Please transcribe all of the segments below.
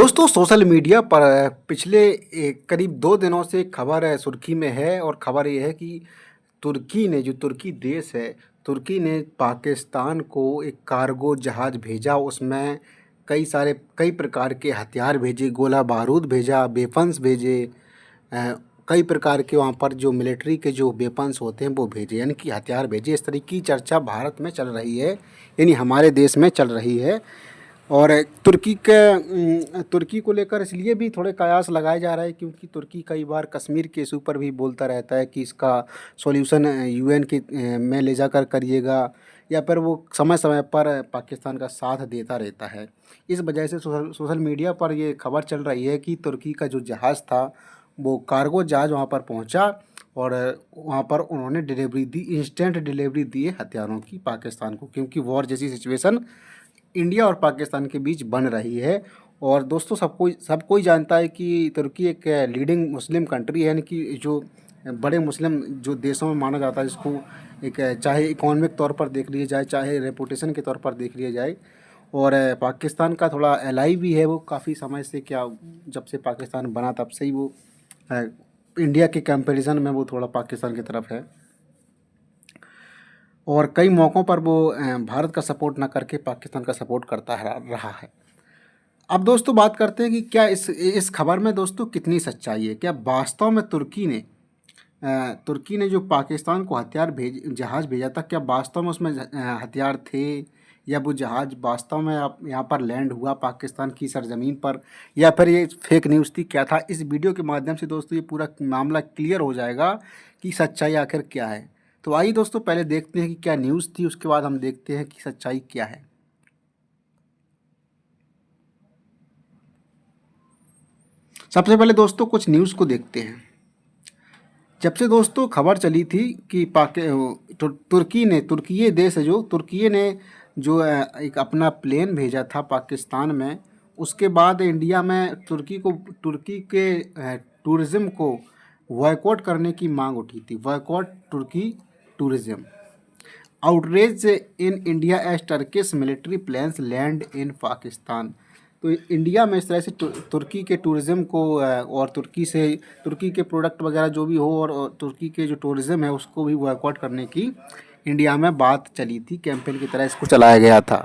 दोस्तों social media पर पिछले करीब 2 दिनों से खबर सुर्खी में है और खबर ये है कि तुर्की देश है, तुर्की ने पाकिस्तान को एक कार्गो जहाज़ भेजा। उसमें कई प्रकार के हथियार भेजे, गोला बारूद भेजा, वेपन्स भेजे, अ, कई प्रकार के वहाँ पर जो मिलिट्री के जो वेपन्स होते हैं वो भेजे, यानी कि हथियार भेजे। इस तरह की चर्चा भारत में चल रही है, यानी हमारे देश में चल रही है। और तुर्की को लेकर इसलिए भी थोड़े कयास लगाए जा रहे हैं क्योंकि तुर्की कई बार कश्मीर के इशू पर भी बोलता रहता है कि इसका सॉल्यूशन यूएन के में ले जाकर करिएगा, या फिर वो समय समय पर पाकिस्तान का साथ देता रहता है। इस वजह से सोशल मीडिया पर ये खबर चल रही है कि तुर्की का जो जहाज़ था वो कार्गो जहाज़ वहाँ पर पहुँचा और वहाँ पर उन्होंने डिलीवरी दी, इंस्टेंट डिलीवरी दी है हथियारों की पाकिस्तान को, क्योंकि वॉर जैसी सिचुएशन इंडिया और पाकिस्तान के बीच बन रही है। और दोस्तों सब कोई जानता है कि तुर्की एक लीडिंग मुस्लिम कंट्री है, यानी कि जो बड़े मुस्लिम जो देशों में माना जाता है, जिसको एक चाहे इकोनॉमिक तौर पर देख लिया जाए, चाहे रेपुटेशन के तौर पर देख लिया जाए। और पाकिस्तान का थोड़ा एलाई भी है, वो काफ़ी समय से, क्या जब से पाकिस्तान बना तब से ही वो अ, इंडिया के कंपैरिजन में वो थोड़ा पाकिस्तान की तरफ है। और कई मौक़ों पर वो भारत का सपोर्ट ना करके पाकिस्तान का सपोर्ट करता रहा है। अब दोस्तों बात करते हैं कि क्या इस खबर में दोस्तों कितनी सच्चाई है। क्या वास्तव में तुर्की ने जो पाकिस्तान को जहाज़ भेजा था, क्या वास्तव में उसमें हथियार थे, या वो जहाज़ वास्तव में अब यहाँ पर लैंड हुआ पाकिस्तान की सरजमीन पर, या फिर ये फेक न्यूज़ थी, क्या था। इस वीडियो के माध्यम से दोस्तों ये पूरा मामला क्लियर हो जाएगा कि सच्चाई आखिर क्या है। तो आइए दोस्तों पहले देखते हैं कि क्या न्यूज़ थी, उसके बाद हम देखते हैं कि सच्चाई क्या है। सबसे पहले दोस्तों कुछ न्यूज़ को देखते हैं। जब से दोस्तों खबर चली थी कि तुर्की ये देश है, जो तुर्की ने जो एक अपना प्लेन भेजा था पाकिस्तान में, उसके बाद इंडिया में तुर्की के टूरिज़्म को बॉयकॉट करने की मांग उठी थी। Boycott Turkey tourism, outreach in India as Turkish military planes land in Pakistan. तो इंडिया में इस तरह से तुर्की के टूरिज़्म को और तुर्की के प्रोडक्ट वगैरह जो भी हो, और तुर्की के जो टूरिज़्म है उसको भी बॉयकॉट करने की इंडिया में बात चली थी। कैंपेन की तरह इसको चलाया गया था।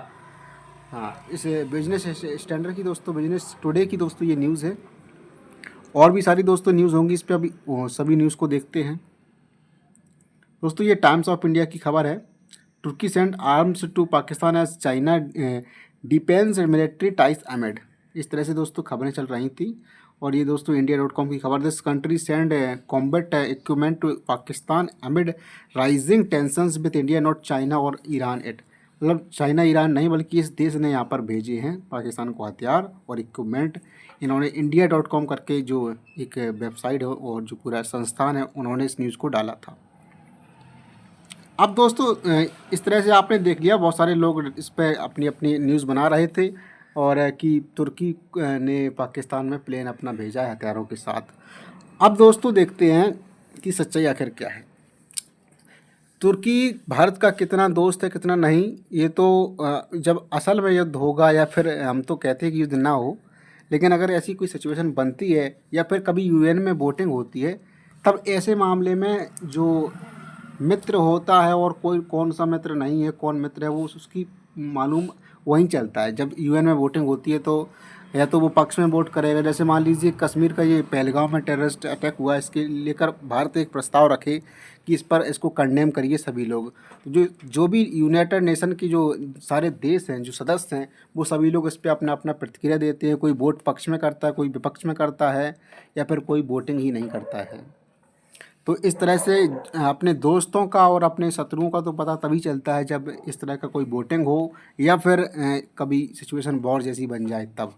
हाँ, इस बिजनेस स्टैंडर्ड की दोस्तों, बिजनेस टुडे की दोस्तों ये न्यूज़ है। और भी सारी दोस्तों न्यूज़ होंगी इस पर, अभी सभी न्यूज़ को देखते हैं। दोस्तों ये टाइम्स ऑफ इंडिया की खबर है। Turkey send arms to Pakistan as China deepens military ties amid. इस तरह से दोस्तों खबरें चल रही थी। और ये दोस्तों India.com की खबर, this country send combat equipment to Pakistan amid rising tensions with India not China और ईरान एट। मतलब चाइना ईरान नहीं, बल्कि इस देश ने यहाँ पर भेजे हैं पाकिस्तान को हथियार और इक्विपमेंट। इन्होंने India.com करके जो एक वेबसाइट है और जो पूरा संस्थान है, उन्होंने इस न्यूज़ को डाला था। अब दोस्तों इस तरह से आपने देख लिया, बहुत सारे लोग इस पर अपनी अपनी न्यूज़ बना रहे थे, और कि तुर्की ने पाकिस्तान में प्लेन अपना भेजा है हथियारों के साथ। अब दोस्तों देखते हैं कि सच्चाई आखिर क्या है। तुर्की भारत का कितना दोस्त है कितना नहीं, ये तो जब असल में युद्ध होगा, या फिर हम तो कहते हैं कि युद्ध ना हो, लेकिन अगर ऐसी कोई सिचुएशन बनती है या फिर कभी यूएन में वोटिंग होती है, तब ऐसे मामले में जो मित्र होता है और कोई कौन सा मित्र नहीं है, कौन मित्र है, वो उसकी मालूम वहीं चलता है। जब यूएन में वोटिंग होती है तो या तो वो पक्ष में वोट करेगा। जैसे मान लीजिए कश्मीर का ये पहलगाम में टेररिस्ट अटैक हुआ, इसके लेकर भारत एक प्रस्ताव रखे कि इसको कंडेम करिए सभी लोग। तो जो जो भी यूनाइटेड नेशन की जो सारे देश हैं, जो सदस्य हैं, वो सभी लोग इस पर अपना अपना प्रतिक्रिया देते हैं। कोई वोट पक्ष में करता है, कोई विपक्ष में करता है, या फिर कोई वोटिंग ही नहीं करता है। तो इस तरह से अपने दोस्तों का और अपने शत्रुओं का तो पता तभी चलता है जब इस तरह का कोई वोटिंग हो, या फिर कभी सिचुएशन वॉर जैसी बन जाए तब।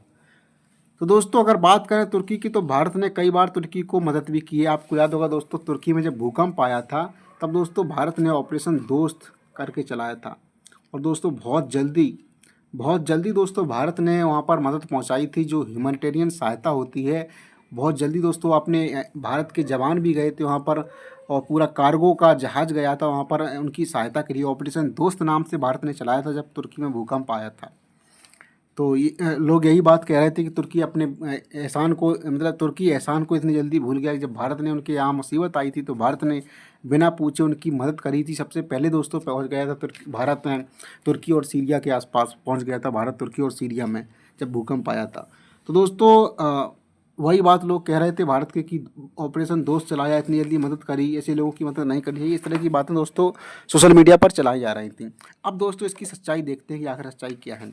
तो दोस्तों अगर बात करें तुर्की की, तो भारत ने कई बार तुर्की को मदद भी की है। आपको याद होगा दोस्तों, तुर्की में जब भूकंप आया था, तब दोस्तों भारत ने ऑपरेशन दोस्त करके चलाया था। और दोस्तों बहुत जल्दी दोस्तों भारत ने वहाँ पर मदद पहुँचाई थी। जो ह्यूमैनिटेरियन सहायता होती है, बहुत जल्दी दोस्तों अपने भारत के जवान भी गए थे वहाँ पर, और पूरा कार्गो का जहाज़ गया था वहाँ पर उनकी सहायता के लिए। ऑपरेशन दोस्त नाम से भारत ने चलाया था जब तुर्की में भूकंप आया था। तो लोग यही बात कह रहे थे कि तुर्की अपने एहसान को, मतलब तुर्की एहसान को इतनी जल्दी भूल गया कि जब भारत ने उनके यहाँ मुसीबत आई थी तो भारत ने बिना पूछे उनकी मदद करी थी। सबसे पहले दोस्तों पहुँच गया था तुर्की, भारत में तुर्की और सीरिया के आसपास पहुँच गया था भारत, तुर्की और सीरिया में जब भूकंप आया था। तो दोस्तों वही बात लोग कह रहे थे भारत के कि ऑपरेशन दोस्त चलाया, इतनी जल्दी मदद करी, ऐसे लोगों की मदद नहीं करनी चाहिए, इस तरह की बातें दोस्तों सोशल मीडिया पर चलाई जा रही थी। अब दोस्तों इसकी सच्चाई देखते हैं कि आखिर सच्चाई क्या है।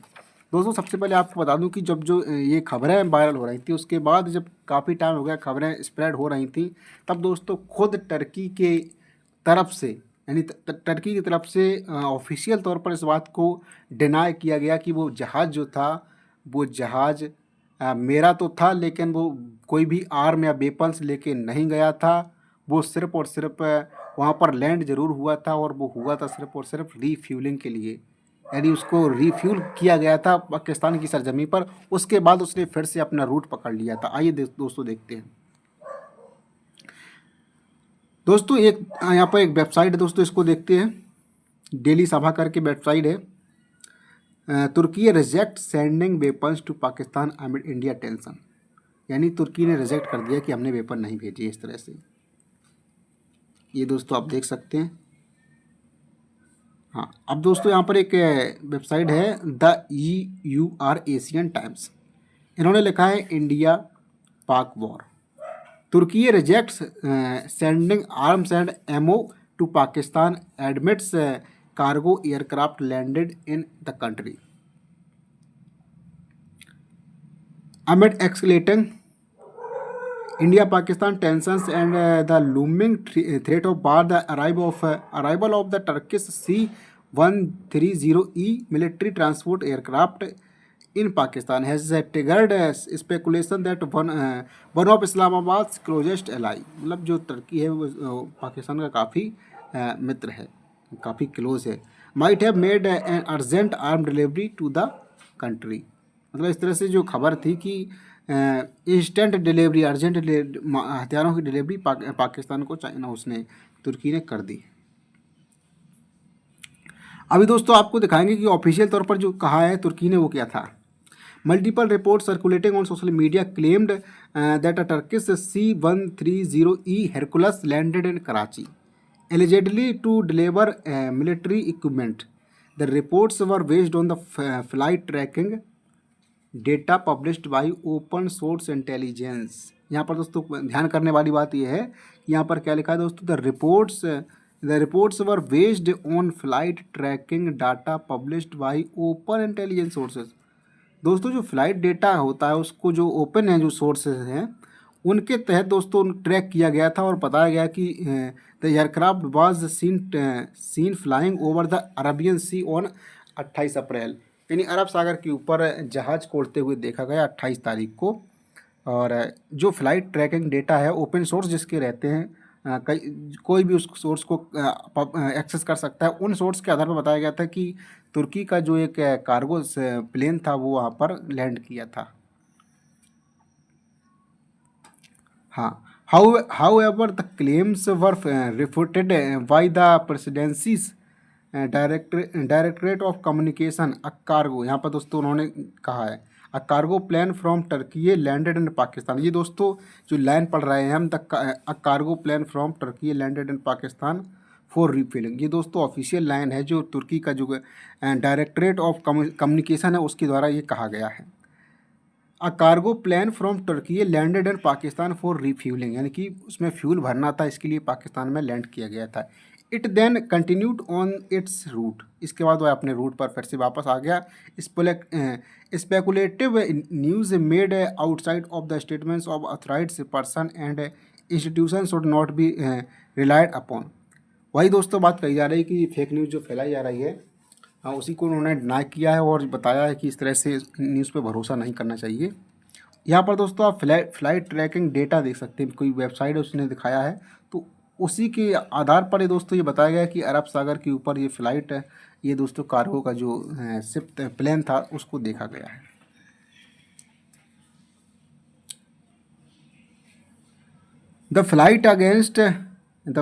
दोस्तों सबसे पहले आपको बता दूं कि जब जो ये खबरें वायरल हो रही थी, उसके बाद जब काफ़ी टाइम हो गया खबरें स्प्रेड हो रही थी, तब दोस्तों खुद टर्की के तरफ से, यानी टर्की की तरफ से ऑफिशियल तौर पर इस बात को डिनाई किया गया कि वो जहाज़ जो था, वो जहाज़ मेरा तो था, लेकिन वो कोई भी आर्म या वेपन्स लेके नहीं गया था। वो सिर्फ़ और सिर्फ वहाँ पर लैंड ज़रूर हुआ था, और वो हुआ था सिर्फ़ और सिर्फ रीफ्यूलिंग के लिए, यानी उसको रिफ्यूल किया गया था पाकिस्तान की सरजमी पर। उसके बाद उसने फिर से अपना रूट पकड़ लिया था। आइए दोस्तों देखते हैं। दोस्तों एक यहाँ पर एक वेबसाइट है दोस्तों, इसको देखते हैं। डेली सभा करके वेबसाइट है। Turkey reject sending weapons to Pakistan amid India tension, यानी तुर्की ने रिजेक्ट कर दिया कि हमने वेपन नहीं भेजे इस तरह से। ये दोस्तों आप देख सकते हैं। हाँ, अब दोस्तों यहाँ पर एक वेबसाइट है द EUR एशियन टाइम्स। इन्होंने लिखा है India Pak war, Turkey rejects sending arms and ammo to Pakistan, admits cargo aircraft landed in the country amid escalating India-Pakistan tensions and the looming threat of war. The arrival of the Turkish C-130E military transport aircraft in Pakistan has triggered speculation that one of Islamabad's closest ally, मतलब जो तुर्की है वो पाकिस्तान का काफ़ी मित्र है, काफ़ी close है, might have made an urgent armed delivery to the country। मतलब इस तरह से जो खबर थी कि इंस्टेंट डिलीवरी, अर्जेंट हथियारों की डिलीवरी पाकिस्तान को चाइना उसने तुर्की ने कर दी। अभी दोस्तों आपको दिखाएंगे कि ऑफिशियल तौर पर जो कहा है तुर्की ने वो क्या था। Multiple report circulating on social media claimed that a Turkish C-130E Hercules landed in Karachi allegedly to deliver military equipment. The reports were based on the flight tracking data published by open source intelligence. यहाँ पर दोस्तों ध्यान करने वाली बात यह है कि यहाँ पर क्या लिखा है दोस्तों, the reports were based on flight tracking data published by open intelligence sources. दोस्तों जो फ्लाइट डेटा होता है उसको जो ओपन है, जो सोर्सेज हैं, उनके तहत दोस्तों ट्रैक किया गया था और बताया गया कि the aircraft was seen flying over the Arabian sea on 28 April, यानी अरब सागर के ऊपर जहाज़ को उड़ते हुए देखा गया 28 तारीख को। और जो फ्लाइट ट्रैकिंग डेटा है ओपन सोर्स जिसके रहते हैं, कोई भी उस सोर्स को एक्सेस कर सकता है। उन सोर्स के आधार पर बताया गया था कि तुर्की का जो एक कार्गो प्लेन था वो वहाँ पर लैंड किया था। हाँ, however the claims were refuted by the presidency's directorate of communication a cargo. यहाँ पर दोस्तों उन्होंने कहा है a cargo plane from Turkey landed in Pakistan. ये दोस्तों जो लाइन पढ़ रहे हैं हम, a cargo plane from Turkey landed in Pakistan for refilling, ये दोस्तों ऑफिशियल लाइन है जो तुर्की का जो डायरेक्टरेट ऑफ कम्युनिकेशन है उसके द्वारा ये कहा गया है। A cargo plane from Turkey landed in Pakistan for refuelling, यानी कि उसमें फ्यूल भरना था, इसके लिए पाकिस्तान में लैंड किया गया था। It then continued on its route, इसके बाद वह अपने रूट पर फिर से वापस आ गया। Speculative news made outside of the statements of authorised person and institution should not B relied upon. वही दोस्तों बात कही जा रही है कि फेक न्यूज़ जो फैलाई जा रही है, हाँ, उसी को उन्होंने डिनाई किया है और बताया है कि इस तरह से न्यूज़ पे भरोसा नहीं करना चाहिए। यहाँ पर दोस्तों आप फ्लाइट ट्रैकिंग डेटा देख सकते हैं, कोई वेबसाइट है उसने दिखाया है, तो उसी के आधार पर ये दोस्तों ये बताया गया कि अरब सागर के ऊपर ये फ्लाइट है, ये दोस्तों कार्गो का जो शिप प्लेन था उसको देखा गया है। The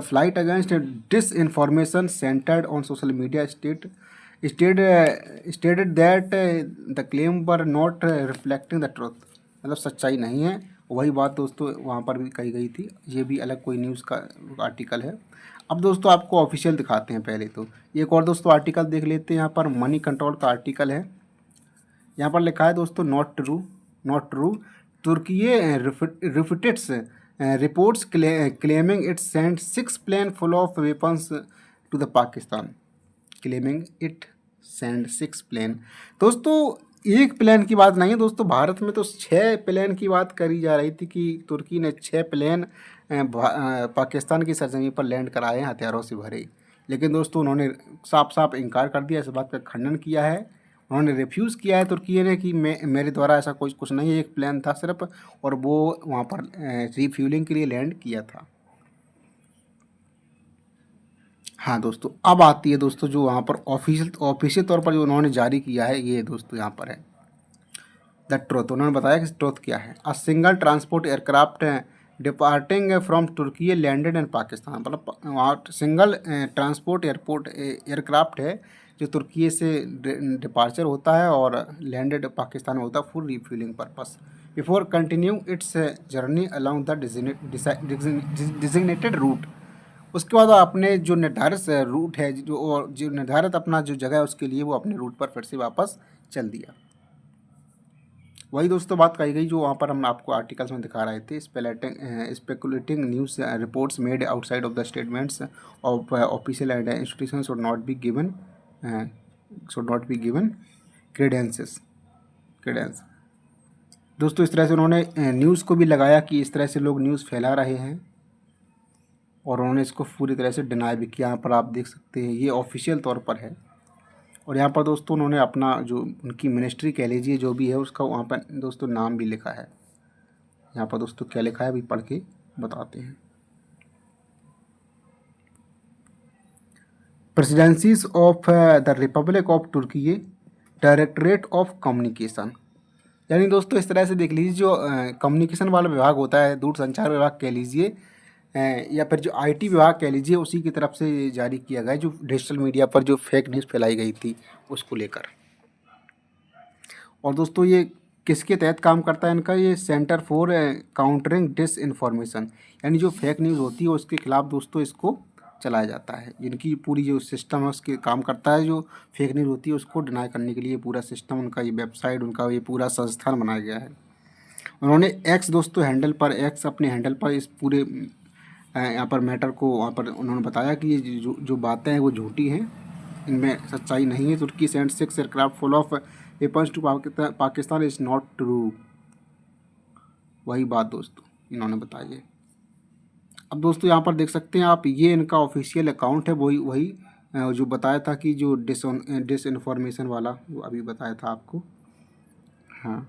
flight against disinformation centred on social media stated that the claim were not reflecting the truth, मतलब सच्चाई नहीं है। वही बात दोस्तों वहाँ पर भी कही गई थी। ये भी अलग कोई न्यूज़ का आर्टिकल है। अब दोस्तों आपको ऑफिशियल दिखाते हैं। पहले तो एक और दोस्तों आर्टिकल देख लेते हैं। यहाँ पर मनी कंट्रोल का आर्टिकल है। यहाँ पर लिखा है दोस्तों not true, not true. Turkey refutes reports claiming it send 6 plane full of weapons to the Pakistan, claiming it send 6 plane. दोस्तों एक प्लेन की बात नहीं है दोस्तों, भारत में तो 6 प्लेन की बात करी जा रही थी कि तुर्की ने 6 प्लेन पाकिस्तान की सरजमीं पर लैंड कराए हैं हथियारों से भरे। लेकिन दोस्तों उन्होंने साफ साफ इनकार कर दिया, इस बात का खंडन किया है। उन्होंने रिफ्यूज़ किया है तुर्की ने कि मेरे द्वारा ऐसा कुछ नहीं है, एक प्लान था सिर्फ, और वो वहाँ पर रिफ्यूलिंग के लिए लैंड किया था। हाँ दोस्तों, अब आती है दोस्तों जो वहाँ पर ऑफिशियल तौर पर जो उन्होंने जारी किया है, ये दोस्तों यहाँ पर है द ट्रुथ। उन्होंने बताया कि ट्रुथ क्या है। A single transport aircraft departing from Turkey landed in Pakistan, मतलब वहाँ सिंगल ट्रांसपोर्ट एयरक्राफ्ट है जो तुर्की से डिपार्चर होता है और लैंडेड पाकिस्तान में होता है full refuelling purpose before continue its journey along the designated route. उसके बाद अपने जो निर्धारित रूट है, जो निर्धारित अपना जो जगह है उसके लिए वो अपने रूट पर फिर से वापस चल दिया। वही दोस्तों बात कही गई जो वहाँ पर हम आपको आर्टिकल्स में दिखा रहे थे। Speculating news reports made outside of the statements of official and institution should not be given credences. दोस्तों इस तरह से उन्होंने न्यूज़ को भी लगाया कि इस तरह से लोग न्यूज़ फैला रहे हैं, और उन्होंने इसको पूरी तरह से डिनाई भी किया। यहाँ पर आप देख सकते हैं ये ऑफिशियल तौर पर है। और यहाँ पर दोस्तों उन्होंने अपना जो उनकी मिनिस्ट्री कह लीजिए जो भी है उसका वहाँ पर दोस्तों नाम भी लिखा है। यहाँ पर दोस्तों क्या लिखा है अभी पढ़ के बताते हैं। Presidencies of the republic of Turkey directorate of communication, यानी दोस्तों इस तरह से देख लीजिए जो कम्युनिकेशन वाला विभाग होता है, दूरसंचार विभाग कह लीजिए या फिर जो आईटी विभाग कह लीजिए, उसी की तरफ से जारी किया गया जो डिजिटल मीडिया पर जो फेक न्यूज़ फैलाई गई थी उसको लेकर। और दोस्तों ये किसके तहत काम करता है इनका, ये centre for countering disinformation, यानी जो फेक न्यूज़ होती है उसके खिलाफ दोस्तों इसको चलाया जाता है। इनकी पूरी जो सिस्टम है उसके काम करता है, जो फेक न्यूज़ होती है उसको डिनाई करने के लिए पूरा सिस्टम उनका, ये वेबसाइट उनका, ये पूरा संस्थान बनाया गया है। उन्होंने एक्स दोस्तों हैंडल पर, एक्स अपने हैंडल पर इस पूरे यहाँ पर मैटर को वहाँ पर उन्होंने बताया कि ये जो बातें हैं वो झूठी हैं, इनमें सच्चाई नहीं है। Turkey send 6 aircraft full of weapons to Pakistan is not true. वही बात दोस्तों इन्होंने बताई है। अब दोस्तों यहाँ पर देख सकते हैं आप, ये इनका ऑफिशियल अकाउंट है। वही जो बताया था कि जो डिस इन्फॉर्मेशन वाला वो अभी बताया था आपको। हाँ,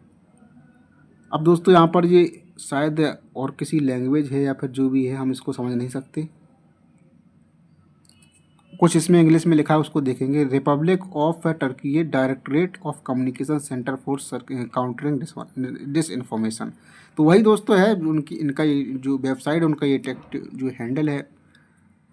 अब दोस्तों यहाँ पर ये शायद और किसी लैंग्वेज है या फिर जो भी है हम इसको समझ नहीं सकते, कुछ इसमें इंग्लिश में लिखा है उसको देखेंगे। Republic of Turkey directorate of communication centre for countering disinformation. तो वही दोस्तों है इनका ये जो वेबसाइट है उनका ये जो हैंडल है,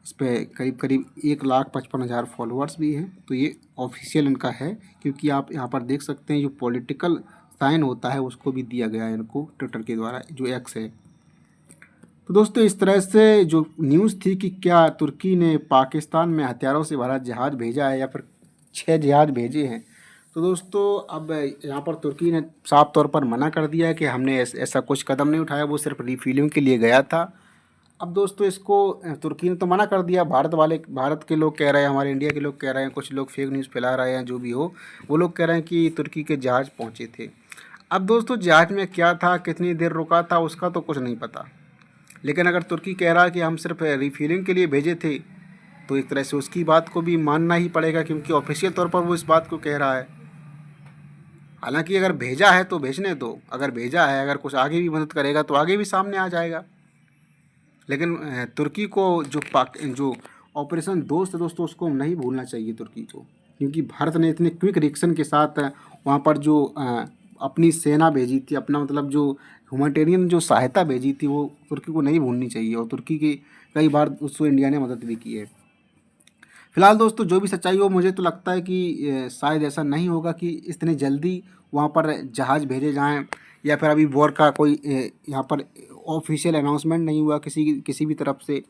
इस पर करीब करीब 1,55,000 फॉलोअर्स भी हैं। तो ये ऑफिशियल इनका है, क्योंकि आप यहाँ पर देख सकते हैं जो पॉलिटिकल साइन होता है उसको भी दिया गया है इनको ट्विटर के द्वारा, जो एक्स है। तो दोस्तों इस तरह से जो न्यूज़ थी कि क्या तुर्की ने पाकिस्तान में हथियारों से भरा जहाज़ भेजा है या फिर 6 जहाज़ भेजे हैं, तो दोस्तों अब यहाँ पर तुर्की ने साफ तौर पर मना कर दिया है कि हमने ऐसा कुछ कदम नहीं उठाया, वो सिर्फ रिफिलिंग के लिए गया था। अब दोस्तों इसको तुर्की ने तो मना कर दिया, भारत के लोग कह रहे हैं, हमारे इंडिया के लोग कह रहे हैं, कुछ लोग फेक न्यूज़ फैला रहे हैं, जो भी हो वो लोग कह रहे हैं कि तुर्की के जहाज़ पहुँचे थे। अब दोस्तों जहाज़ में क्या था, कितनी देर रुका था, उसका तो कुछ नहीं पता। लेकिन अगर तुर्की कह रहा है कि हम सिर्फ रिफिलिंग के लिए भेजे थे, तो एक तरह से उसकी बात को भी मानना ही पड़ेगा, क्योंकि ऑफिशियल तौर पर वो इस बात को कह रहा है। हालांकि अगर भेजा है तो भेजने दो, अगर भेजा है, अगर कुछ आगे भी मदद करेगा तो आगे भी सामने आ जाएगा। लेकिन तुर्की को जो ऑपरेशन दोस्त है दोस्तों, उसको नहीं भूलना चाहिए तुर्की को, क्योंकि भारत ने इतने क्विक रिएक्शन के साथ वहाँ पर जो अपनी सेना भेजी थी, अपना मतलब जो ह्यूमैनिटेरियन जो सहायता भेजी थी, वो तुर्की को नहीं भूलनी चाहिए। और तुर्की की कई बार उसको इंडिया ने मदद भी की है। फिलहाल दोस्तों जो भी सच्चाई हो, मुझे तो लगता है कि शायद ऐसा नहीं होगा कि इतनी जल्दी वहाँ पर जहाज़ भेजे जाएं, या फिर अभी वॉर का कोई यहाँ पर ऑफिशियल अनाउंसमेंट नहीं हुआ किसी भी तरफ से।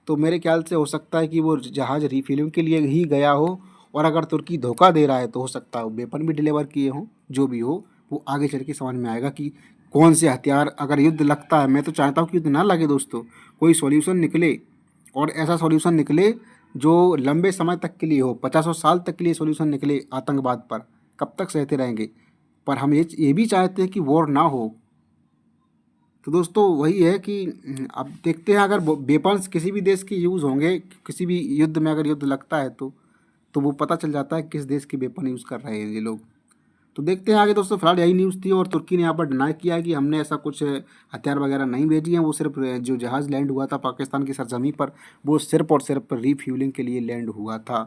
तो मेरे ख्याल से हो सकता है कि वो जहाज़ रिफिलिंग के लिए ही गया हो, और अगर तुर्की धोखा दे रहा है तो हो सकता है वो वेपन भी डिलीवर किए हों। जो भी हो वो आगे चल के समझ में आएगा कि कौन से हथियार, अगर युद्ध लगता है, मैं तो चाहता हूँ कि युद्ध ना लगे दोस्तों, कोई सॉल्यूशन निकले, और ऐसा सॉल्यूशन निकले जो लंबे समय तक के लिए हो, 50 साल तक के लिए सॉल्यूशन निकले आतंकवाद पर। कब तक सहते रहेंगे? पर हम ये भी चाहते हैं कि वॉर ना हो। तो दोस्तों वही है कि अब देखते हैं, अगर वेपन्स किसी भी देश के यूज़ होंगे, किसी भी युद्ध में अगर युद्ध लगता है तो वो पता चल जाता है किस देश की वेपन यूज़ कर रहे हैं ये लोग। तो देखते हैं आगे दोस्तों। फिलहाल यही न्यूज़ थी, और तुर्की ने यहाँ पर डिनाई किया है कि हमने ऐसा कुछ हथियार वगैरह नहीं भेजी हैं। वो सिर्फ जो जहाज़ लैंड हुआ था पाकिस्तान की सरजमी पर, वो सिर्फ और सिर्फ रीफ्यूलिंग के लिए लैंड हुआ था।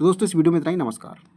तो दोस्तों इस वीडियो में इतना ही। नमस्कार।